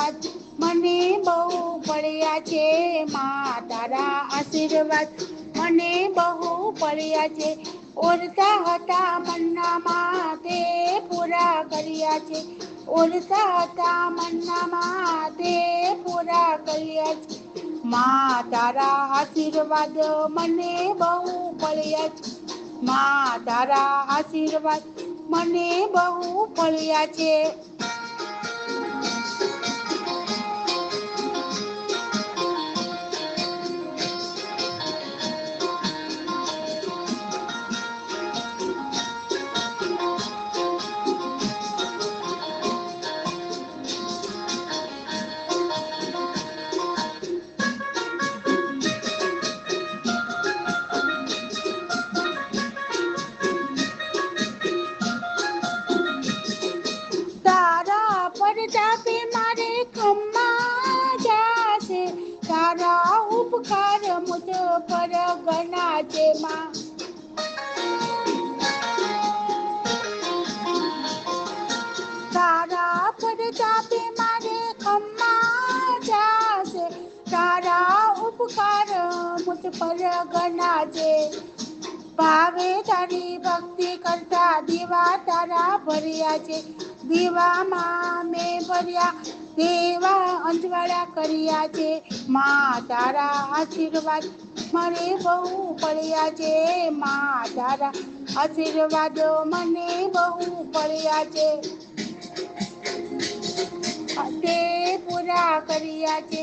આશીર્વાદ મને બહુ પડ્યા છે માં તારા આશીર્વાદ મને બહુ પડ્યા છે ઓરતા હતા મન્નામાં તે પૂરા કર્યા છે ઓરતા હતા મન્નામાં તે પૂરા કર્યા છે માં તારા આશીર્વાદ મને બહુ પડ્યા છે માં તારા આશીર્વાદ મને બહુ પડ્યા છે તારા પરતાપે મારે ખમ્મા જાશે તારા ઉપકાર મુજ પર ઘણા છે માં તારા પરતાપે મારે ખમ્મા જાશે તારા ઉપકાર મુજ પર ઘણા છે ભાવે તારી ભક્તિ કરતા દીવા તારા ભર્યા છે દીવામાં મેં ભર્યા દેવા અંજવાળા કર્યા છે માં તારા આશીર્વાદ મને બહુ પડ્યા છે માં તારા આશીર્વાદ મને બહુ પડ્યા છે તે પૂરા કર્યા છે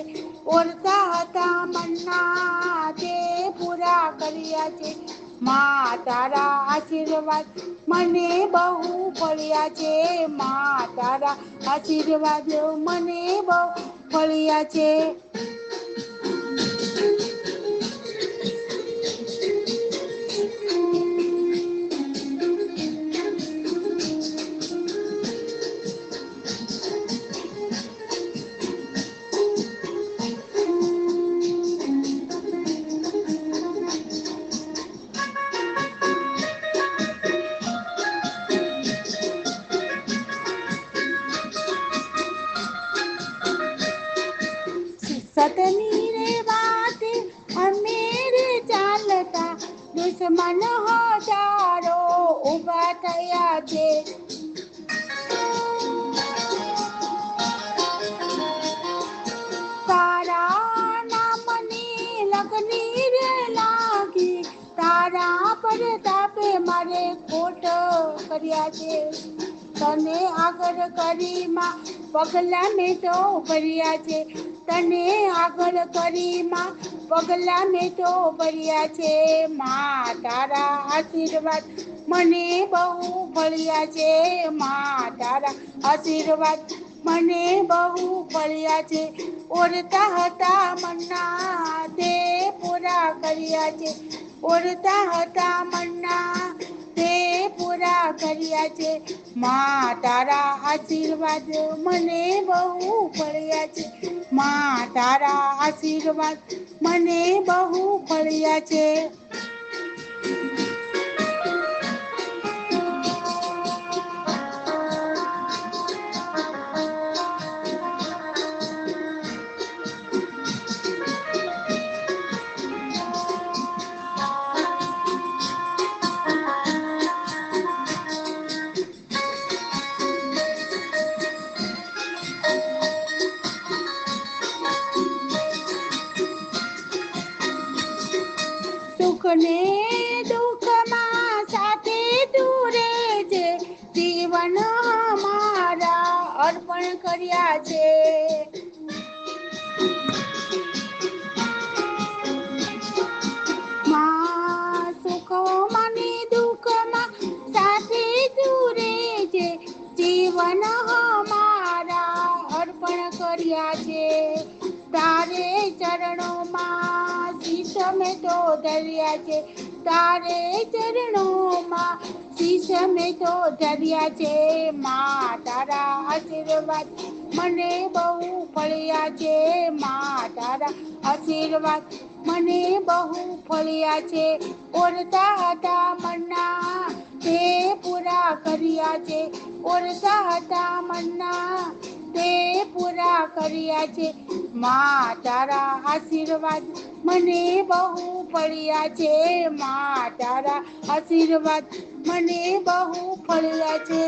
ઓરતા હતા મન્ના તે પૂરા કર્યા છે માં તારા આશીર્વાદ મને બહુ પડ્યા છે માં તારા આશીર્વાદ મને બહુ પડ્યા છે સતની રે વાતે અમે રે ચાલતા દુશ્મન હજારો ઊભા થયા છે તારા નામની લગની રે લાગી તારા પરતાપે મારે ખોટ કર્યા છે તને આગળ કરી માં પગલા મેં તો ભર્યા છે તને આગળ કરી માં પગલા મેં તો ભર્યા છે માં તારા આશીર્વાદ મને બહુ ફળ્યા છે માં તારા આશીર્વાદ મને બહુ ફળ્યા છે ઓરતા હતા મન્ના તે પૂરા કર્યા છે ઓરતા હતા મન્ના તે પૂરા કર્યા છે માં તારા આશીર્વાદ મને બહુ ફળ્યા છે માં તારા આશીર્વાદ મને બહુ ફળ્યા છે સુખ ને દુઃખમાં સાથે તું રહેજે જીવન મારા અર્પણ કર્યા છે માં સુખમાં ને દુઃખમાં સાથે તું રહેજે જીવન મારા અર્પણ કર્યા છે તારે ચરણોમાં શીશ મેં તો ધર્યા છે તારે ચરણોમાં શીશ મેં તો ધર્યા છે માં તારા આશીર્વાદ મને બહુ ફળ્યા છે માં તારા આશીર્વાદ મને બહુ ફળ્યા છે ઓરતા હતા મન્ના તે પૂરા કર્યા છે. ઓરતા હતા મનના તે પૂરા કર્યા છે. માં તારા આશીર્વાદ મને બહુ પડ્યા છે. માં તારા આશીર્વાદ મને બહુ ફળ્યા છે.